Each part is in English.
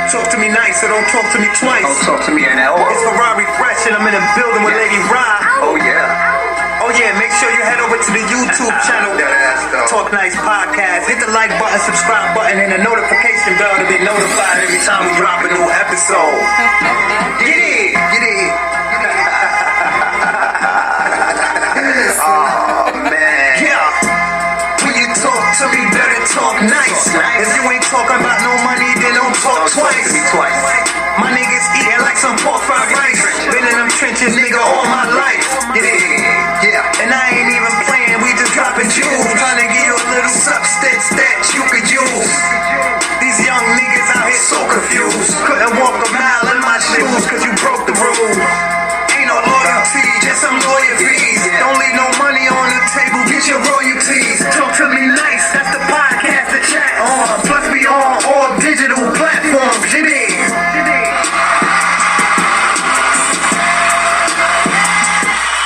Talk to me nice, so don't talk to me twice. Don't talk to me NL. It's Ferrari Fresh and I'm in a building with Lady Rye. Oh yeah. Oh yeah, make sure you head over to the YouTube channel. Talk Nice Podcast. Hit the like button, subscribe button, and the notification bell to be notified every time we drop a new episode. Get it, get it. Oh man. Yeah. When you talk to me, better talk nice. If you ain't talking about no money, then don't talk twice. My niggas eating like some pork fried rice. Been in them trenches, nigga, all my life. Yeah. And I ain't even playing, we just dropping jewels. Trying to give you a little substance that you could use. These young niggas out here so confused. Couldn't walk a mile in my shoes, cause you broke the rule. Ain't no loyalty, just some lawyer fees. Don't leave no money on the table, get your royalties. Talk to me nice, that's the podcast to chat on. Plus we on all digital platforms, you dig?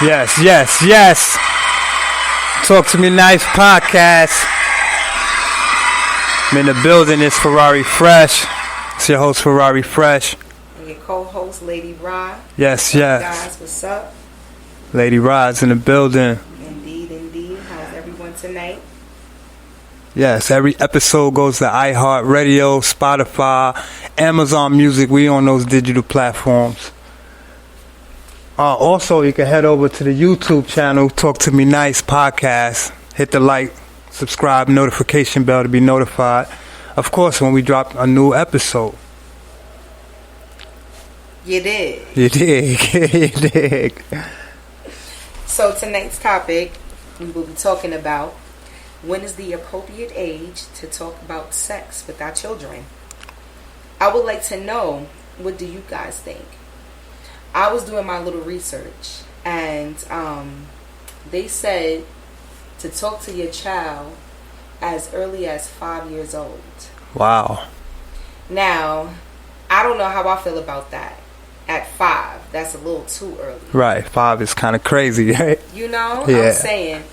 Yes. Talk to me nice podcast. I'm in the building. It's Ferrari Fresh. It's your host Ferrari Fresh. And your co-host Lady Rye. Yes. Guys, what's up? Lady Rye's in the building. Indeed. How's everyone tonight? Yes, every episode goes to iHeartRadio, Spotify, Amazon Music. We on those digital platforms. Also, you can head over to the YouTube channel, Talk to Me Nice Podcast. Hit the like, subscribe, notification bell to be notified. Of course, when we drop a new episode. You did. You dig. So tonight's topic, we will be talking about when is the appropriate age to talk about sex with our children. I would like to know, what do you guys think? I was doing my little research, and they said to talk to your child as early as 5 years old. Wow. Now, I don't know how I feel about that. At 5, that's a little too early. Right, 5 is kind of crazy, right? You know, yeah. I'm saying.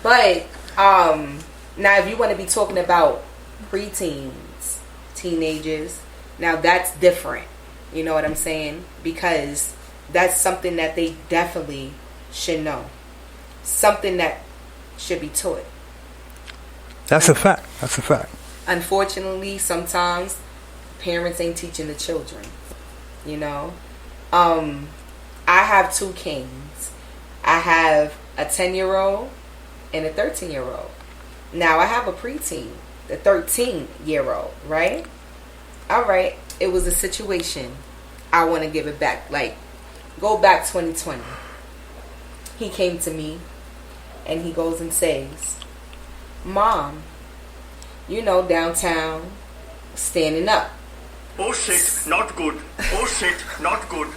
But now if you want to be talking about preteens, teenagers, now that's different. You know what I'm saying? Because that's something that they definitely should know. Something that should be taught. That's a fact. Unfortunately, sometimes parents ain't teaching the children. You know? I have 2 kings. I have a 10-year-old and a 13-year-old. Now, I have a preteen, the 13-year-old, right? All right. It was a situation. I want to give it back. Like, go back 2020. He came to me and he goes and says, Mom, you know, downtown, standing up. Oh shit, not good. Oh shit, not good.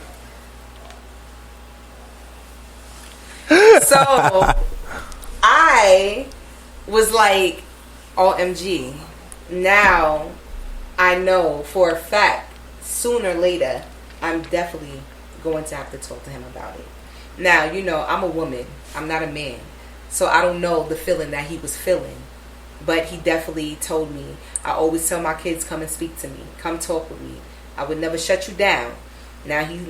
So I was like, OMG. Now I know for a fact, sooner or later, I'm definitely going to have to talk to him about it. Now, you know, I'm a woman. I'm not a man. So I don't know the feeling that he was feeling. But he definitely told me. I always tell my kids, come and speak to me. Come talk with me. I would never shut you down. Now he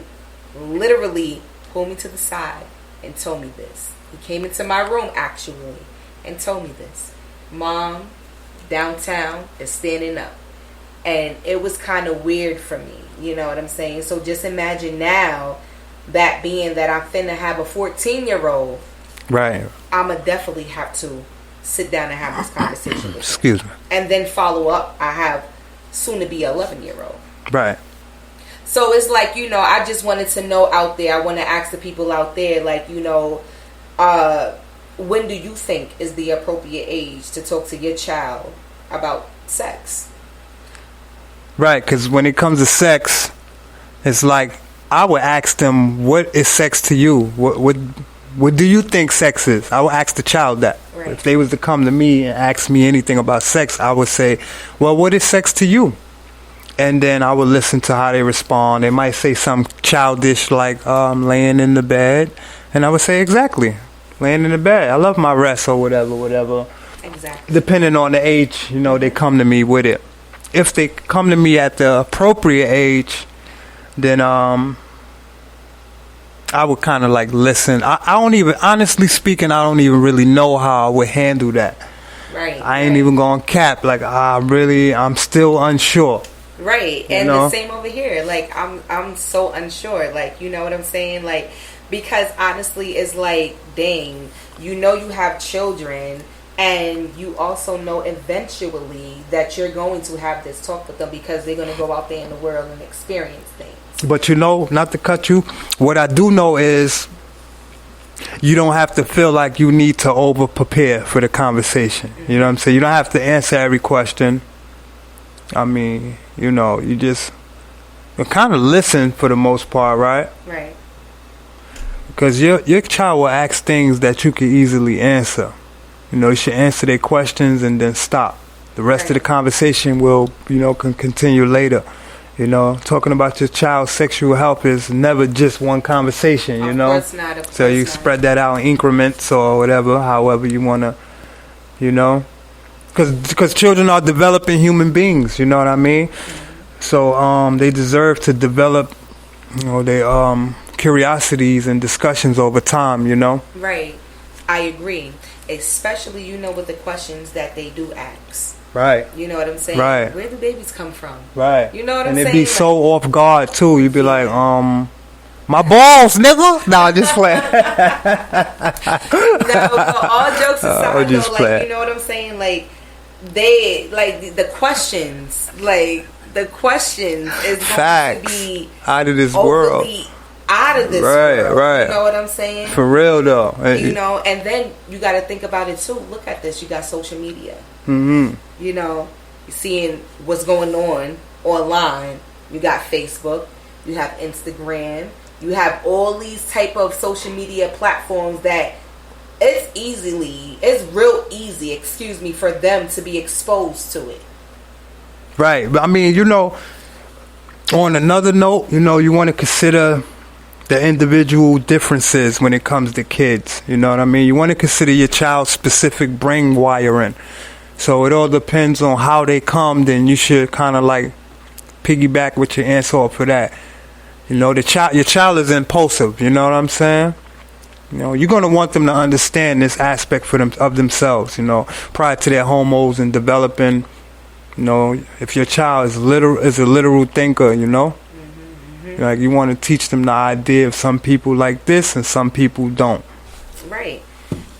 literally pulled me to the side and told me this. He came into my room, actually, and told me this. Mom, downtown is standing up. And it was kind of weird for me. You know what I'm saying? So just imagine now, that being that I'm finna have a 14-year-old. Right. I'ma definitely have to sit down and have this conversation with him. Excuse me. And then follow up, I have soon to be 11-year-old. Right. So it's like, you know, I just wanted to know out there. I want to ask the people out there, like, you know, when do you think is the appropriate age to talk to your child about sex? Right, because when it comes to sex, it's like I would ask them, what is sex to you? What do you think sex is? I would ask the child that. Right. If they was to come to me and ask me anything about sex, I would say, well, what is sex to you? And then I would listen to how they respond. They might say something childish like, I'm laying in the bed. And I would say, exactly, laying in the bed. I love my rest or whatever. Exactly. Depending on the age, you know, they come to me with it. if they come to me at the appropriate age, then I would kind of like listen. I don't even, honestly speaking, I don't even really know how I would handle that. Right. I ain't even gonna cap. Like I'm still unsure. Right. And the same over here. Like I'm so unsure. Like, you know what I'm saying? Like, because honestly, it's like, dang, you know, you have children, and you also know eventually that you're going to have this talk with them because they're going to go out there in the world and experience things. But you know, not to cut you, what I do know is you don't have to feel like you need to over prepare for the conversation. Mm-hmm. You know what I'm saying? You don't have to answer every question. I mean, you know, you kind of listen for the most part, right? Right. Because your child will ask things that you can easily answer. You know, you should answer their questions and then stop. The rest of the conversation will, you know, can continue later. You know, talking about your child's sexual health is never just one conversation, you know. Of course not. So you spread that out in increments or whatever, however you want to, you know. Because children are developing human beings, you know what I mean? Mm-hmm. So they deserve to develop, you know, their curiosities and discussions over time, you know. Right. I agree. Especially, you know, with the questions that they do ask. Right. You know what I'm saying? Right. Where do babies come from? Right. You know what I'm saying? And it'd be so off guard, too. You'd be like, my balls, nigga. Nah, just play. No, but all jokes aside, just though, like, you know what I'm saying? Like, they, like, the questions is going to be out of this world. Out of this world. Right. You know what I'm saying? For real, though. You know, and then you got to think about it, too. Look at this. You got social media. Mm-hmm. You know, you're seeing what's going on online. You got Facebook. You have Instagram. You have all these type of social media platforms that it's real easy, for them to be exposed to it. Right. But I mean, you know, on another note, you know, you want to consider the individual differences when it comes to kids. You know what I mean? You want to consider your child's specific brain wiring. So it all depends on how they come, then you should kind of like piggyback with your answer for that. You know, your child is impulsive, you know what I'm saying? You know, you're going to want them to understand this aspect of themselves, you know, prior to their hormones and developing. You know, if your child is a literal thinker, you know, like you want to teach them the idea of some people like this and some people don't. Right.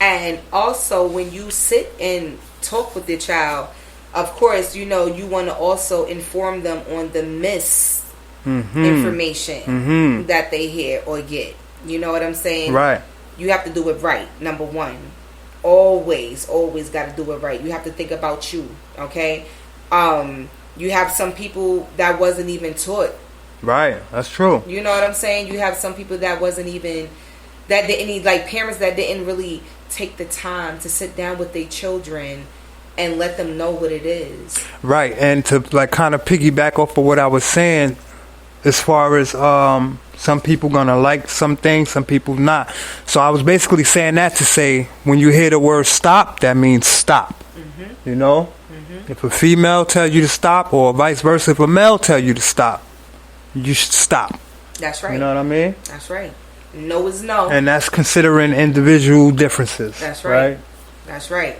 And also when you sit and talk with your child, of course, you know, you want to also inform them on the misinformation that they hear or get. You know what I'm saying? Right. You have to do it right, number one. Always got to do it right. You have to think about you, okay? You have some people that wasn't even taught. Right, that's true. You know what I'm saying? You have some people that didn't, like parents that didn't really take the time to sit down with their children and let them know what it is. Right, and to like kind of piggyback off of what I was saying, as far as some people gonna like some things, some people not. So I was basically saying that to say when you hear the word stop, that means stop. Mm-hmm. You know, if a female tell you to stop, or vice versa, if a male tell you to stop, you should stop. That's right. You know what I mean? That's right. No is no. And that's considering individual differences. That's right. That's right.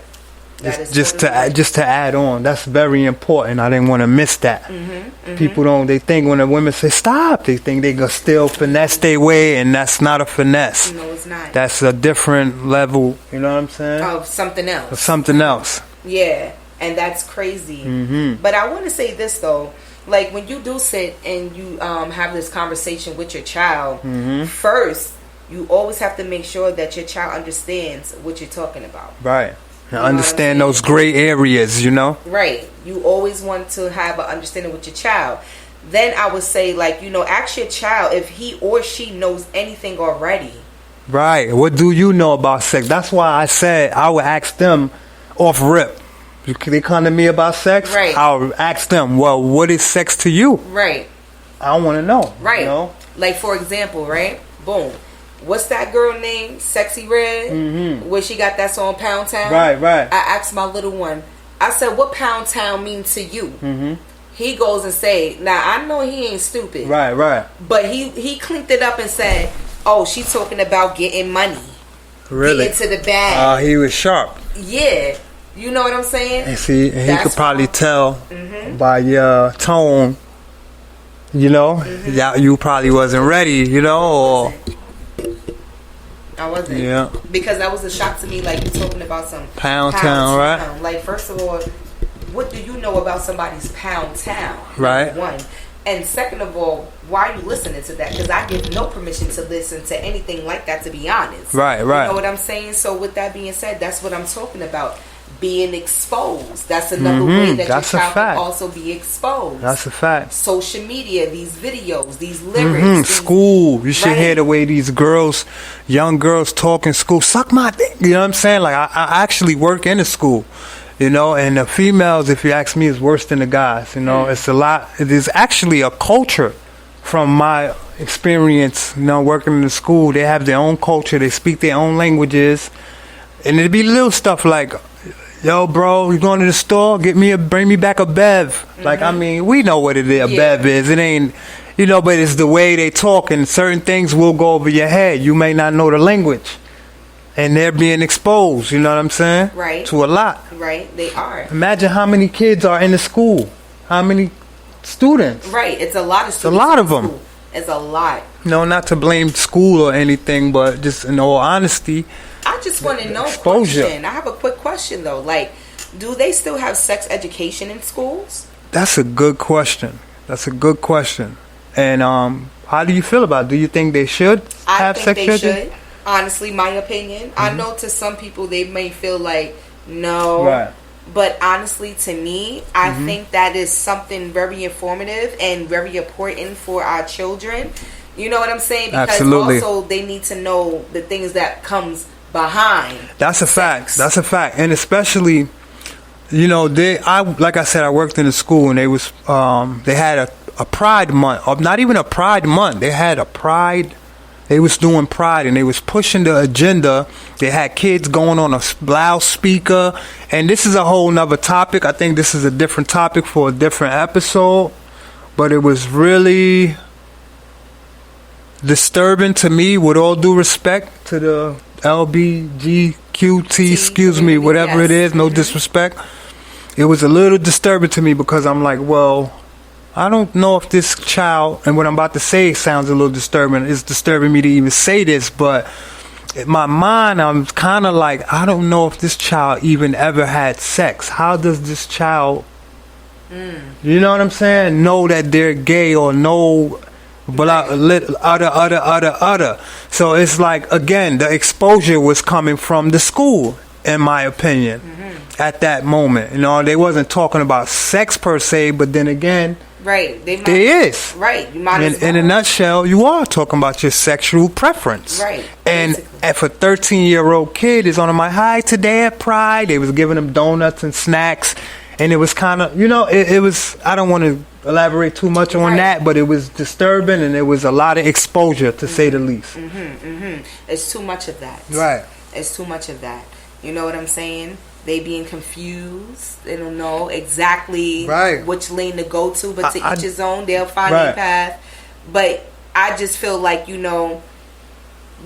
Just to add on, that's very important. I didn't want to miss that. People they think when a woman say stop, they think they gonna still finesse their way, and that's not a finesse. No, it's not. That's a different level. You know what I'm saying? Of something else. Of something else. Yeah, and that's crazy. But I want to say this though. Like when you do sit and you have this conversation with your child, first you always have to make sure that your child understands what you're talking about. Right. And understand those gray areas, you know? Right. You always want to have an understanding with your child. Then I would say, like, you know, ask your child if he or she knows anything already. Right. What do you know about sex? That's why I said I would ask them off rip. They come to me about sex, right. I'll ask them, well, what is sex to you? Right. I want to know. Right. You know? Like, for example, right? Boom. What's that girl named? Sexy Red? Where she got that song Pound Town? Right. I asked my little one, I said, what Pound Town mean to you? he goes and say, now I know he ain't stupid. Right. But he cleaned it up and said, oh, she's talking about getting money. Really? Get into the bag. He was sharp. Yeah. You know what I'm saying? And see, and he could probably tell by your tone, you know, that you probably wasn't ready, you know, or... I wasn't. Yeah. Because that was a shock to me, like you talking about some Pound Town, right? Like, first of all, what do you know about somebody's Pound Town? Right. One. And second of all, why are you listening to that? Because I give no permission to listen to anything like that, to be honest. Right. You know what I'm saying? So with that being said, that's what I'm talking about. Being exposed. That's another way that your child can also be exposed. That's a fact. Social media, these videos, these lyrics. School. You should hear the way these girls, young girls talk in school. Suck my dick. You know what I'm saying? Like, I actually work in a school. You know, and the females, if you ask me, is worse than the guys. You know, it's a lot. It is actually a culture from my experience, you know, working in the school. They have their own culture. They speak their own languages. And it'd be little stuff like, yo, bro, you going to the store? Bring me back a Bev. Like, I mean, we know what it is, a Bev is. It ain't, you know, but it's the way they talk, and certain things will go over your head. You may not know the language. And they're being exposed, you know what I'm saying? Right. To a lot. Right, they are. Imagine how many kids are in the school. How many students. Right, it's a lot of students. It's a lot of them. It's a lot. No, not to blame school or anything, but just in all honesty. I just want to know exposure. Question. I have a quick question though. Like, do they still have sex education in schools? That's a good question. And how do you feel about it? Do you think they should have sex education? I think they should. Honestly, my opinion. I know to some people they may feel like no. Right. But honestly, to me, I think that is something very informative and very important for our children. You know what I'm saying? Because Absolutely. Also they need to know the things that comes behind. That's a fact. That's a fact. And especially, you know, like I said, I worked in a school, and they had a Pride Month, or not even a Pride Month. They had a Pride. They was doing Pride, and they was pushing the agenda. They had kids going on a loudspeaker, and this is a whole nother topic. I think this is a different topic for a different episode, but it was really disturbing to me, with all due respect to the LBGQT, excuse me, whatever it is, no disrespect. It was a little disturbing to me because I'm like, well, I don't know if this child, and what I'm about to say sounds a little disturbing. It's disturbing me to even say this, but in my mind, I'm kind of like, I don't know if this child even ever had sex. How does this child, you know what I'm saying, know that they're gay, or know, other. So it's like, again, the exposure was coming from the school, in my opinion, at that moment. You know, they wasn't talking about sex per se, but then again, right, there is. Right, you might as well. In a nutshell, you are talking about your sexual preference. Right. And basically. if a 13-year-old kid is on my high today at Pride, they was giving them donuts and snacks, and it was kind of, you know, it was, I don't want to elaborate too much on that, but it was disturbing, and there was a lot of exposure, to say the least. It's too much of that. Right. It's too much of that. You know what I'm saying? They being confused. They don't know exactly which lane to go to, but to each his own. They'll find their path. But I just feel like, you know,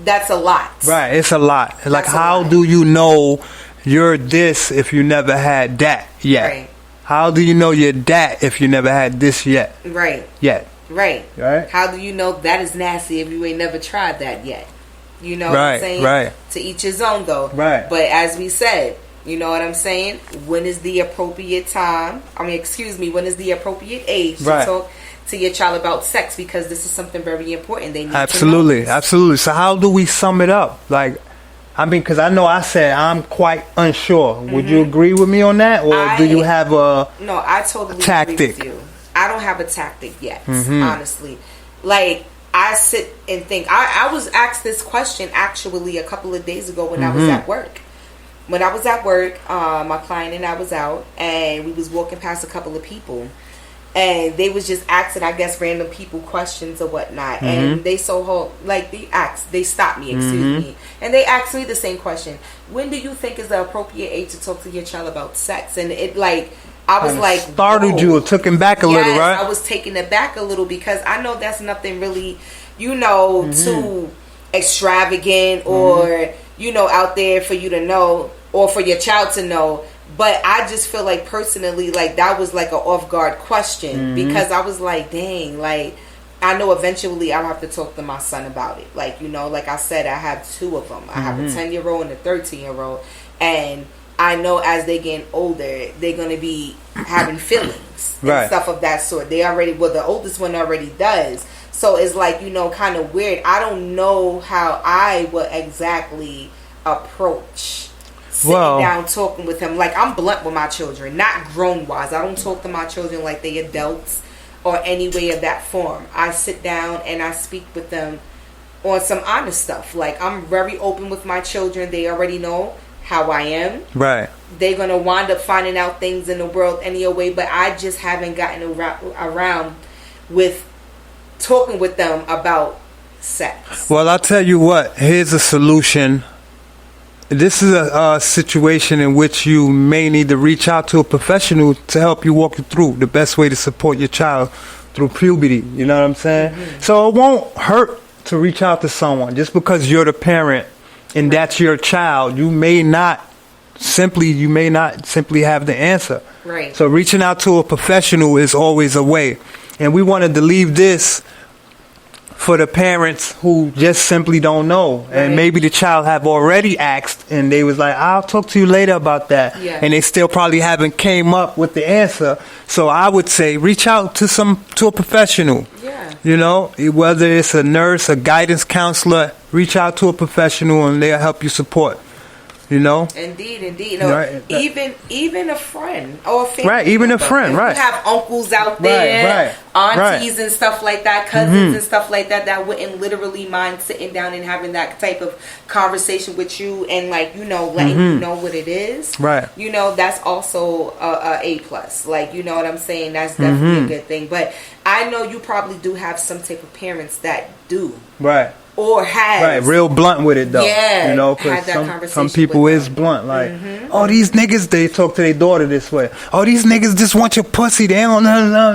that's a lot. Right, it's a lot. Like, how do you know you're this if you never had that yet? Right. How do you know you're that if you never had this yet? Right. Right. How do you know that is nasty if you ain't never tried that yet? You know what I'm saying? Right. To each his own, though. Right. But as we said, you know what I'm saying? When is the appropriate time? When is the appropriate age to talk to your child about sex? Because this is something very important. They need to know. Absolutely. So how do we sum it up? Like, I mean, because I know I said I'm quite unsure. Would you agree with me on that, or do you have a No, I totally tactic? Agree with you. I don't have a tactic yet, honestly. Like, I sit and think. I was asked this question actually a couple of days ago when I was at work. When I was at work, my client and I was out, and we was walking past a couple of people, and they was just asking, I guess, random people questions or whatnot, and they they stopped me, excuse me, and they asked me the same question: when do you think is the appropriate age to talk to your child about sex? And it, like, I was Kinda like, startled whoa. you or took him back a little, right? I was taken aback a little because I know that's nothing really, you know, too extravagant or, you know, out there for you to know or for your child to know. But I just feel like personally, like that was like an off guard question because I was like, dang, like I know eventually I'll have to talk to my son about it. Like, you know, like I said, I have two of them. I have a 10-year-old and a 13-year-old. And I know as they get older, they're going to be having feelings and stuff of that sort. They already, well, the oldest one already does. So it's like, you know, kind of weird. I don't know how I would exactly approach sitting down talking with him. Like, I'm blunt with my children, not grown wise. I don't talk to my children like they adults or any way of that form. I sit down and I speak with them on some honest stuff. Like, I'm very open with my children. They already know how I am. Right. They're going to wind up finding out things in the world anyway, but I just haven't gotten around with talking with them about sex. Well, I'll tell you what. Here's a solution. This is a situation in which you may need to reach out to a professional to help you walk you through the best way to support your child through puberty. You know what I'm saying? So it won't hurt to reach out to someone just because you're the parent and that's your child. You may not simply have the answer. Right. So reaching out to a professional is always a way. And we wanted to leave this for the parents who just simply don't know. And maybe the child have already asked and they was like, I'll talk to you later about that. Yeah. And they still probably haven't came up with the answer. So I would say reach out to a professional. Yeah. You know, whether it's a nurse, a guidance counselor, reach out to a professional and they'll help you support. You know? Indeed. Right. Even a friend or a family Right, even a member. friend, If right. you have uncles out there, aunties and stuff like that, cousins and stuff like that, that wouldn't literally mind sitting down and having that type of conversation with you and, like, you know, letting you know what it is. Right. You know, that's also a plus. Like, you know what I'm saying? That's definitely a good thing. But I know you probably do have some type of parents that do. Right. Or has. Right, real blunt with it though. Yeah, you know, had that because conversation some people with is them. blunt. Like, oh, these niggas, they talk to their daughter this way. Oh, these niggas just want your pussy. They don't know.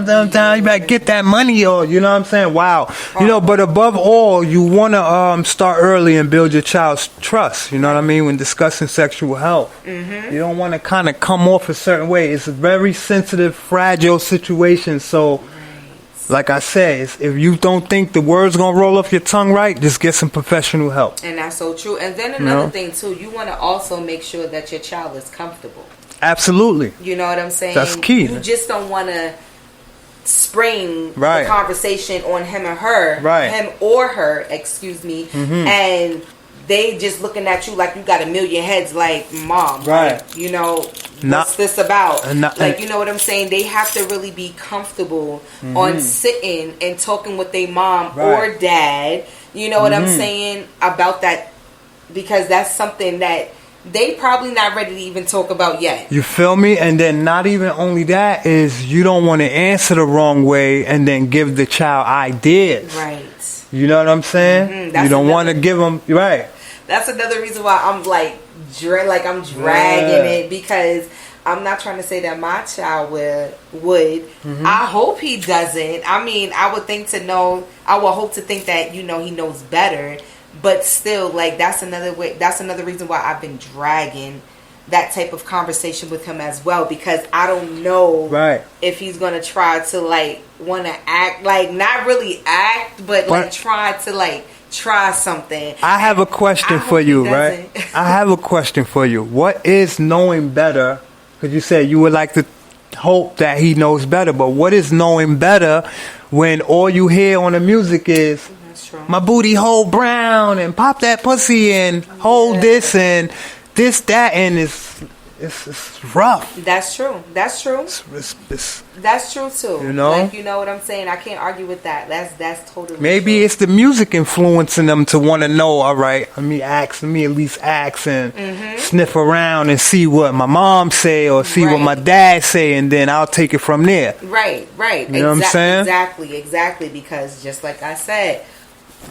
You better get that money, or you know what I'm saying? Wow. You know, but above all, you want to start early and build your child's trust. You know what I mean? When discussing sexual health, you don't want to kind of come off a certain way. It's a very sensitive, fragile situation. So. Like I said, if you don't think the words gonna roll off your tongue right, just get some professional help. And that's so true. And then another thing too, you want to also make sure that your child is comfortable. Absolutely. You know what I'm saying? That's key. You just don't want to spring the conversation on him or her, excuse me, and they just looking at you like you got a million heads, like, mom, right? Like, you know, what's this about? Like, you know what I'm saying? They have to really be comfortable on sitting and talking with their mom or dad. You know what I'm saying about that, because that's something that they probably not ready to even talk about yet. You feel me? And then not even only that is you don't want to answer the wrong way and then give the child ideas. Right. You know what I'm saying? You don't want to give them right. That's another reason why I'm like I'm dragging it, because I'm not trying to say that my child would. I hope he doesn't. I mean, I would hope to think that, you know, he knows better. But still, like, that's another reason why I've been dragging that type of conversation with him as well, because I don't know if he's gonna try to, like, want to act, like, not really act, but like try to, like, try something. I have a question for you, right? I have a question for you. What is knowing better? Because you said you would like to hope that he knows better, but what is knowing better when all you hear on the music is my booty hole brown and pop that pussy and hold this and this, that, and it's rough. That's true. That's true. That's true too. You know? Like, you know what I'm saying? I can't argue with that. That's totally Maybe true. it's the music influencing them to want to know, all right, let me at least ask and sniff around and see what my mom say or see what my dad say, and then I'll take it from there. Right. You know what I'm saying? Exactly, because just like I said,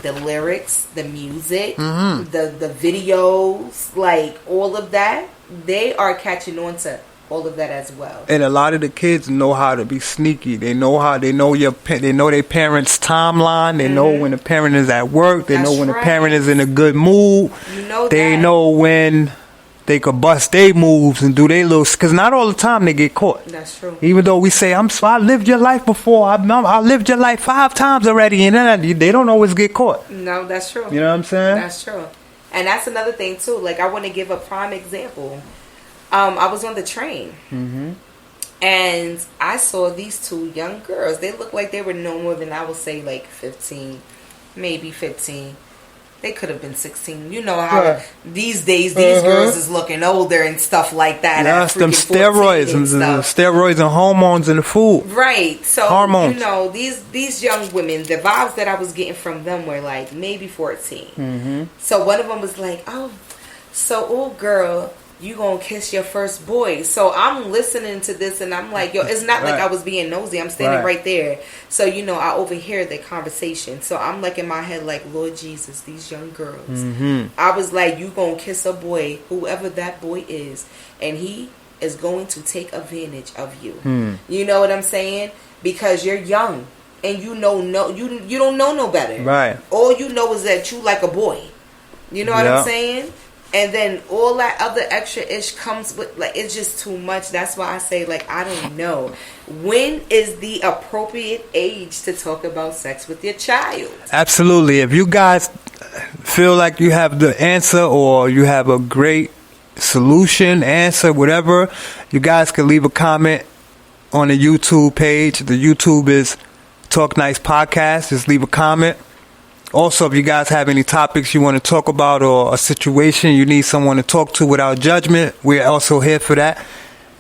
the lyrics, the music, the videos, like, all of that, they are catching on to all of that as well. And a lot of the kids know how to be sneaky. They know they know their parents' timeline. They know when the parent is at work. They know when the parent is in a good mood. They know when they could bust their moves and do their little, because not all the time they get caught. That's true. Even though we say, I lived your life before. I lived your life 5 times already, and then they don't always get caught. No, that's true. You know what I'm saying? That's true. And that's another thing too. Like, I want to give a prime example. I was on the train, and I saw these 2 young girls. They looked like they were no more than, I would say, like 15, maybe 15. They could have been 16. You know how these days these girls is looking older and stuff like that. Yes, them steroids and steroids and hormones in the food. Right. So hormones. You know, these young women, the vibes that I was getting from them were like maybe 14. So one of them was like, "Oh, girl, you gonna kiss your first boy." So I'm listening to this and I'm like, yo, it's not like I was being nosy. I'm standing right there. So, you know, I overhear the conversation. So I'm like in my head like, Lord Jesus, these young girls. I was like, you gonna kiss a boy, whoever that boy is, and he is going to take advantage of you. You know what I'm saying? Because you're young and you don't know no better. Right. All you know is that you like a boy. You know what I'm saying? And then all that other extra ish comes with, like, it's just too much. That's why I say, like, I don't know. When is the appropriate age to talk about sex with your child? Absolutely. If you guys feel like you have the answer or you have a great solution, answer, whatever, you guys can leave a comment on the YouTube page. The YouTube is Talk Nice Podcast. Just leave a comment. Also, if you guys have any topics you want to talk about or a situation you need someone to talk to without judgment, we're also here for that.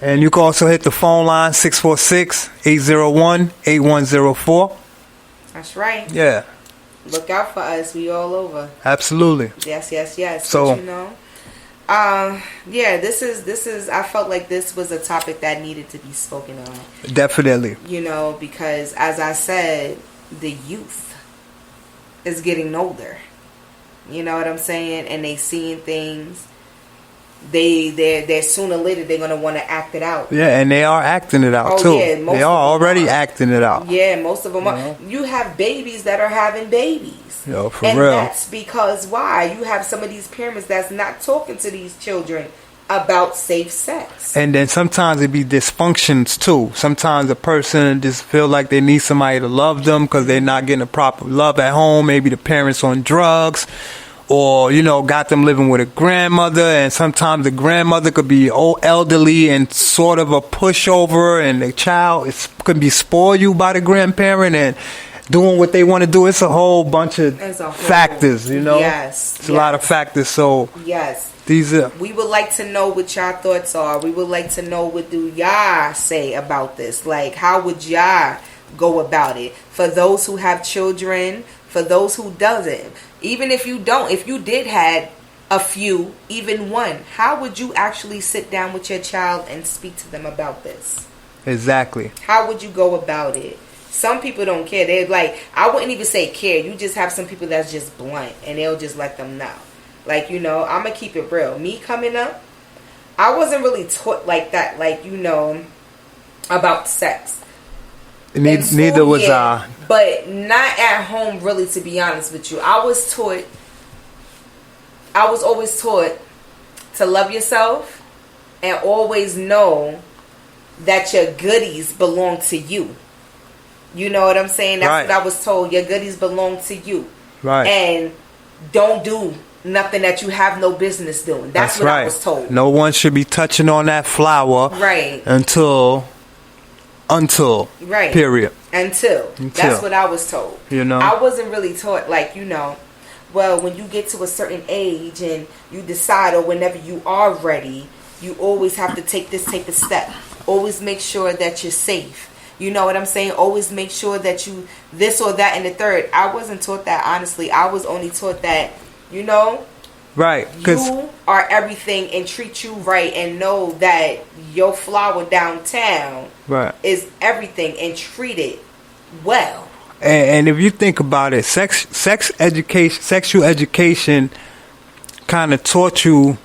And you can also hit the phone line, 646-801-8104. That's right. Yeah. Look out for us. We all over. Absolutely. Yes, yes, yes. So, but, you know, this is, I felt like this was a topic that needed to be spoken on. Definitely. You know, because as I said, the youth is getting older. You know what I'm saying? And they seeing things. They're sooner or later they're gonna want to act it out. Yeah, and they are acting it out too. Yeah, they are already acting it out. Yeah, most of them are. You have babies that are having babies. Yo, for and real. That's because why? You have some of these parents that's not talking to these children about safe sex. And then sometimes it be dysfunctions too. Sometimes a person just feel like they need somebody to love them because they're not getting the proper love at home. Maybe the parents on drugs, or, you know, got them living with a grandmother, and sometimes the grandmother could be old, elderly and sort of a pushover, and the child could be spoiled you by the grandparent and doing what they want to do. It's a whole bunch of factors, you know. Yes. It's a lot of factors. So yes. We would like to know what y'all thoughts are. We would like to know what do y'all say about this. Like, how would y'all go about it? For those who have children, for those who doesn't. Even if you don't, if you did had a few, even one, how would you actually sit down with your child and speak to them about this? Exactly. How would you go about it? Some people don't care. They're like, I wouldn't even say care. You just have some people that's just blunt and they'll just let them know. Like, you know, I'm going to keep it real. Me coming up, I wasn't really taught like that, like, you know, about sex. Neither was I. But not at home, really, to be honest with you. I was always taught to love yourself and always know that your goodies belong to you. You know what I'm saying? That's what I was told. Your goodies belong to you. Right. And don't do nothing that you have no business doing. That's what I was told. No one should be touching on that flower. Right. Until right. Period. Until. That's what I was told. You know, I wasn't really taught, like, you know, well, when you get to a certain age and you decide, or whenever you are ready, you always have to take a step. Always make sure that you're safe. You know what I'm saying? Always make sure that you this or that and the third. I wasn't taught that, honestly. I was only taught that, you know, right, you are everything and treat you right and know that your flower downtown is everything and treat it well. And if you think about it, sexual education kind of taught you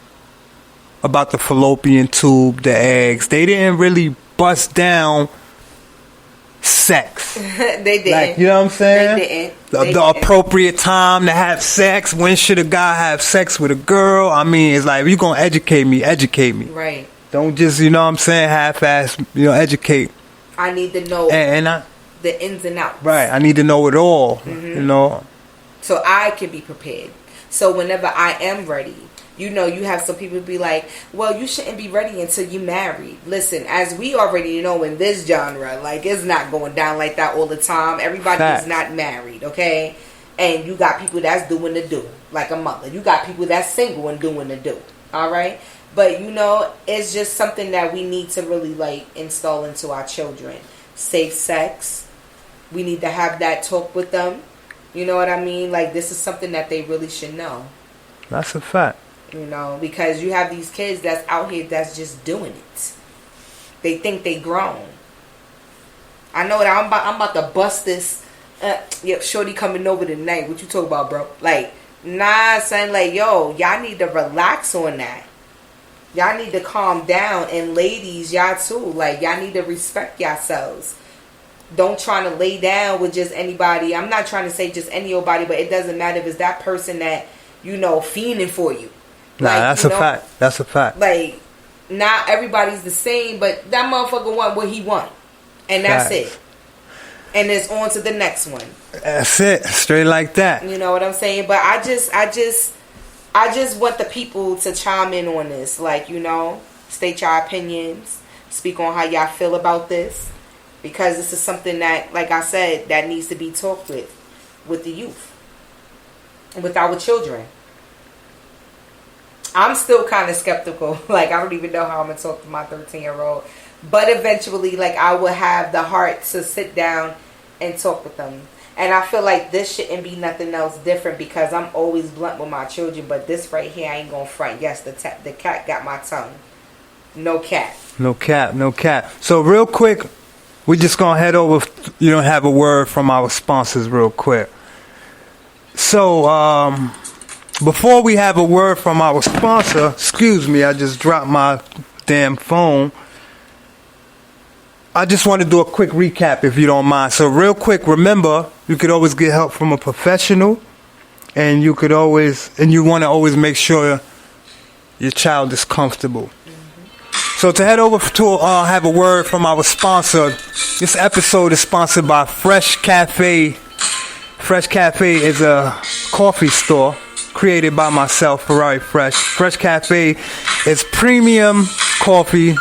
about the fallopian tube, the eggs. They didn't really bust down sex. They didn't. Like, you know what I'm saying? They didn't. The appropriate time to have sex. When should a guy have sex with a girl? I mean, it's like, if you're going to educate me, educate me. Right. Don't just, you know what I'm saying, half-ass, educate. I need to know the ins and outs. Right. I need to know it all, you know. So I can be prepared. So whenever I am ready, you have some people be like, well, you shouldn't be ready until you married. Listen, as we already know in this genre, like, it's not going down like that all the time. Everybody is not married, okay? And you got people that's doing the do, like a mother. You got people that's single and doing the do, all right? But, it's just something that we need to really, like, install into our children. Safe sex. We need to have that talk with them. You know what I mean? Like, this is something that they really should know. That's a fact. Because you have these kids that's out here that's just doing it. They think they grown. I know that I'm about to bust this. Yep, shorty coming over tonight. What you talk about, bro? Like, nah, son. Like, yo, y'all need to relax on that. Y'all need to calm down. And ladies, y'all too. Like, y'all need to respect yourselves. Don't try to lay down with just anybody. I'm not trying to say just anybody, but it doesn't matter if it's that person that, fiending for you. Nah, that's a fact. That's a fact. Like, not everybody's the same, but that motherfucker want what he want. And that's it. And it's on to the next one. That's it. Straight like that. You know what I'm saying? But I just want the people to chime in on this. Like, state your opinions. Speak on how y'all feel about this. Because this is something that, like I said, that needs to be talked with the youth. With our children. I'm still kind of skeptical. Like, I don't even know how I'm going to talk to my 13-year-old. But eventually, like, I will have the heart to sit down and talk with them. And I feel like this shouldn't be nothing else different because I'm always blunt with my children. But this right here, I ain't going to front. Yes, the cat got my tongue. No cap. No cap, no cap. So real quick, we're just going to head over, have a word from our sponsors real quick. So, before we have a word from our sponsor, excuse me, I just dropped my damn phone. I just want to do a quick recap if you don't mind. So real quick, remember, you could always get help from a professional, and you want to always make sure your child is comfortable. So to head over to have a word from our sponsor, this episode is sponsored by Fresh Cafe. Fresh Cafe is a coffee store created by myself, Ferrari Fresh. Fresh Cafe is premium coffee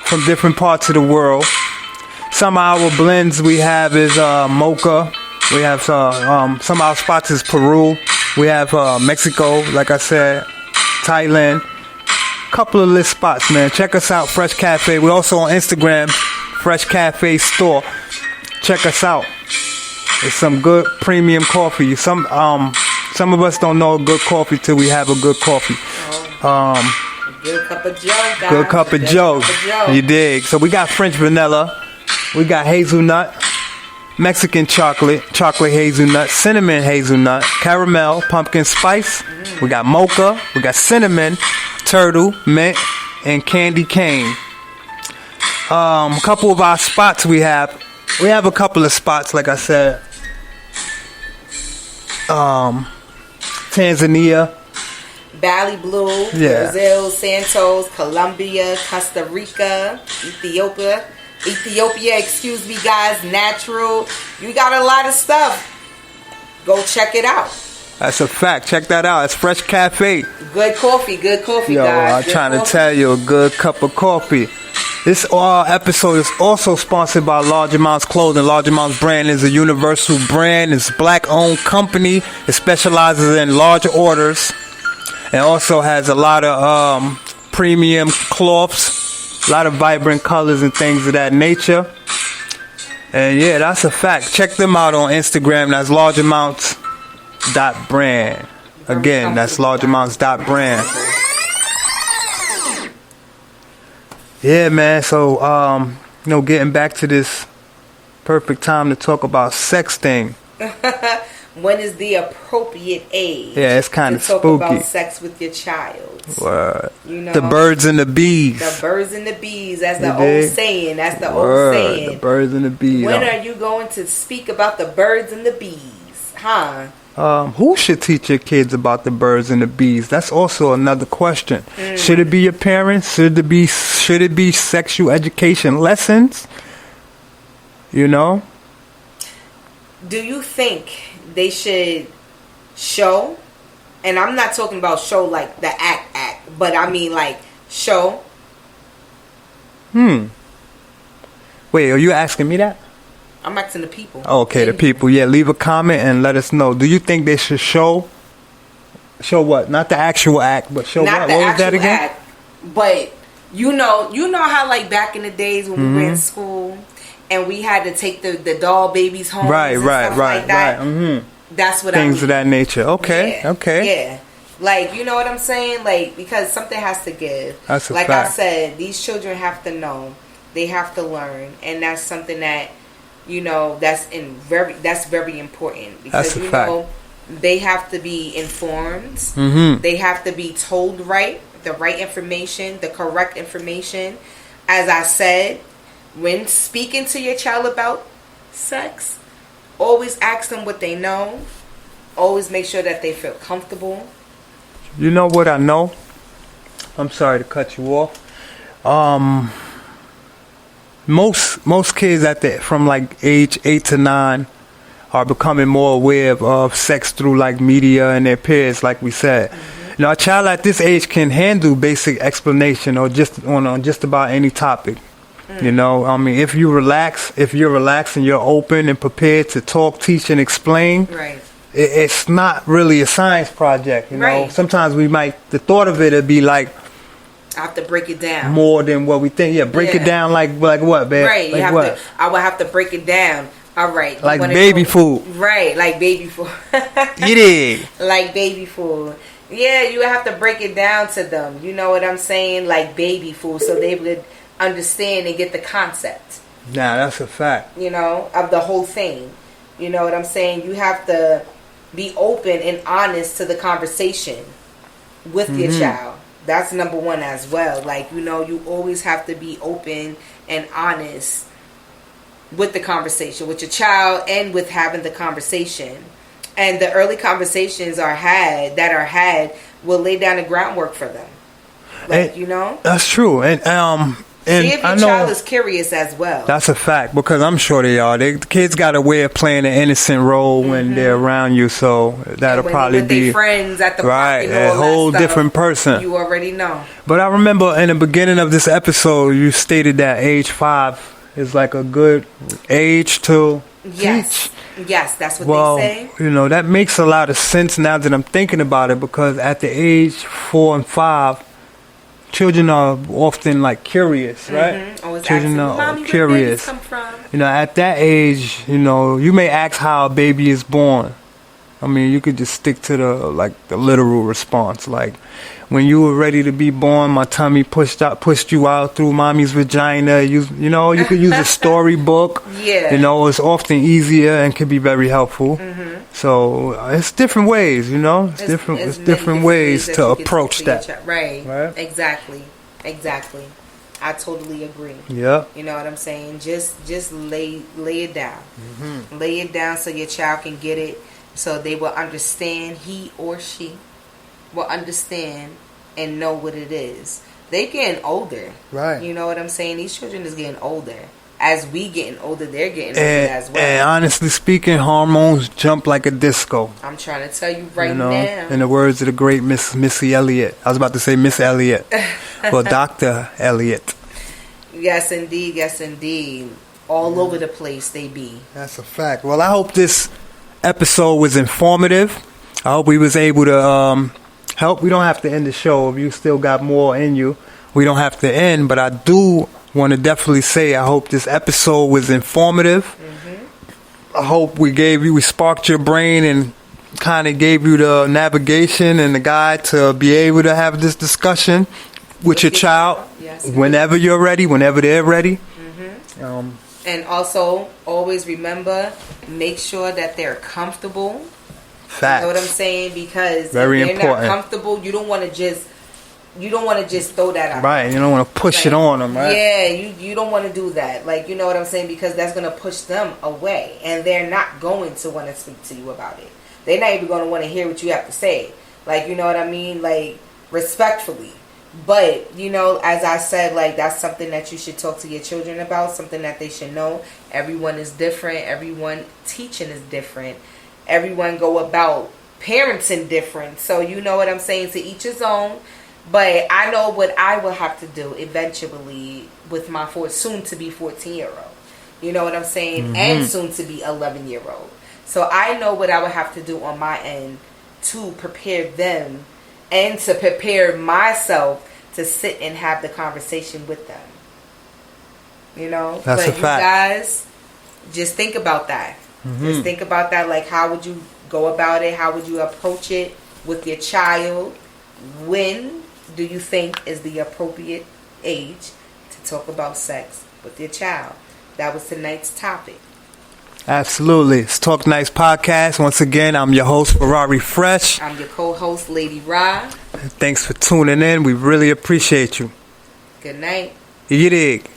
from different parts of the world. Some of our blends we have is mocha. We have some of our spots is Peru. We have Mexico, like I said, Thailand. Couple of list spots, man. Check us out, Fresh Cafe. We're also on Instagram, Fresh Cafe Store. Check us out. It's some good premium coffee. Some of us don't know a good coffee till we have a good coffee. Good cup of Joe, guys. Good cup of Joe. You dig? So we got French vanilla. We got hazelnut, Mexican chocolate hazelnut, cinnamon hazelnut, caramel, pumpkin spice. We got mocha. We got cinnamon, turtle, mint, and candy cane. A couple of our spots we have a couple of spots, like I said. Tanzania, Bali Blue, Brazil, Santos, Colombia, Costa Rica, Ethiopia, excuse me, guys, natural. You got a lot of stuff. Go check it out. That's a fact. Check that out. It's Fresh Cafe. Good coffee, Yo, guys. I'm trying to tell you, a good cup of coffee. This episode is also sponsored by Large Amounts Clothing. Large Amounts brand is a universal brand. It's a black-owned company. It specializes in large orders and also has a lot of premium cloths, a lot of vibrant colors and things of that nature. And yeah, that's a fact. Check them out on Instagram. That's largeamounts.brand. Again, that's largeamounts.brand. Yeah, man. So, getting back to this perfect time to talk about sexting. When is the appropriate age? Yeah, it's kind of to talk spooky. about sex with your child. Word. You know, The birds and the bees. the birds and the bees. That's the You old dig? saying. That's the Word. old saying. The birds and the bees. When are you going to speak about the birds and the bees? Huh? Who should teach your kids about the birds and the bees? That's also another question. Should it be your parents? Should it be sexual education lessons? You know? Do you think they should show? And I'm not talking about show like the act, but I mean like show. Wait, are you asking me that? I'm asking the people. Okay, the people. Yeah, leave a comment and let us know. Do you think they should show what? Not the actual act, but show Not what? the What was actual that again? act, but you know how like back in the days when we were in school and we had to take the doll babies home, Right. like that. Mm-hmm. That's what Things I mean. of that nature. Okay, Yeah, okay. Yeah. Like, you know what I'm saying? Like, because something has to give. That's a like fact. I said, these children have to know. They have to learn. And that's something that, you know, that's very important. Because, That's a you fact. know, they have to be informed. Mm-hmm. They have to be told right, the right information, the correct information. As I said, when speaking to your child about sex, always ask them what they know. Always make sure that they feel comfortable. You know what I know? I'm sorry to cut you off. Most kids from like age 8 to 9 are becoming more aware of sex through like media and their peers, like we said. Mm-hmm. Now, a child at this age can handle basic explanation or just on just about any topic. You know, I mean, if you're relaxed and you're open and prepared to talk, teach, and explain, Right. it's not really a science project. You know, Right. sometimes the thought of it would be like I have to break it down. more than what we think. Yeah, break it Yeah. down like what, man? Right. Like you have what? to. I will have to break it down. All right. you Like wanna baby go- food. Right. Like baby food. You did. Like baby food. Yeah, you have to break it down to them. You know what I'm saying? Like baby food, so they would understand and get the concept. Nah, that's a fact. You know, of the whole thing. You know what I'm saying? You have to be open and honest to the conversation with your child. That's number one as well. Like, you know, you always have to be open and honest with the conversation with your child and with having the conversation. And the early conversations that are had will lay down the groundwork for them. Like, you know? That's true. And See if I your know child is curious as well. that's a fact because I'm sure they are. The kids got a way of playing an innocent role when they're around you, so that'll When probably with be their friends at the right, park and all a whole that stuff, different person. You already know. But I remember in the beginning of this episode, you stated that age 5 is like a good age to Yes. teach. Yes, that's what Well, they say. you know, that makes a lot of sense now that I'm thinking about it because at the age 4 and 5, children are often like curious, right? Always Children asking, are Mommy, where curious. babies come from? You know, at that age, you know, you may ask how a baby is born. I mean, you could just stick to the literal response. Like, when you were ready to be born, my tummy pushed you out through mommy's vagina. You know, you could use a storybook. Yeah. You know, it's often easier and can be very helpful. So it's different ways, you know. It's different many different ways that to you can approach talk to your that. child. Right. Right. Exactly. I totally agree. Yeah. You know what I'm saying? Just lay it down. Mm-hmm. Lay it down so your child can get it, so they will understand. He or she will understand and know what it is. They getting older. Right. You know what I'm saying? These children is getting older. As we getting older, they're getting older And, as well. and honestly speaking, hormones jump like a disco. I'm trying to tell you right You know, now. in the words of the great Missy Elliott. I was about to say Miss Elliott. Well, Dr. Elliott. Yes, indeed. Yes, indeed. All over the place they be. That's a fact. Well, I hope this episode was informative. I hope we was able to help. We don't have to end the show. If you still got more in you, we don't have to end. But I do want to definitely say I hope this episode was informative. I hope we sparked your brain and kind of gave you the navigation and the guide to be able to have this discussion with your child Yes. whenever you're ready, whenever they're ready. And also, always remember, make sure that they're comfortable Facts. You know what I'm saying? Because Very if they're important. not comfortable, you don't want to just throw that out. Right. You don't want to push it on them, right? Yeah, you don't want to do that. Like, you know what I'm saying? Because that's going to push them away. And they're not going to want to speak to you about it. They're not even going to want to hear what you have to say. Like, you know what I mean? Like, respectfully. But, you know, as I said, like, that's something that you should talk to your children about. Something that they should know. Everyone is different. Everyone teaching is different. Everyone go about parenting different. So, you know what I'm saying? To each his own. But I know what I will have to do eventually with my soon-to-be 14-year-old. You know what I'm saying? Mm-hmm. And soon-to-be 11-year-old. So I know what I would have to do on my end to prepare them and to prepare myself to sit and have the conversation with them. You know? That's but a fact. You guys, just think about that. Mm-hmm. Just think about that. Like, how would you go about it? How would you approach it with your child? When do you think is the appropriate age to talk about sex with your child? That was tonight's topic. Absolutely. It's Talk Nice Podcast. Once again, I'm your host, Ferrari Fresh. I'm your co-host, Lady Ra. Thanks for tuning in. We really appreciate you. Good night. You dig?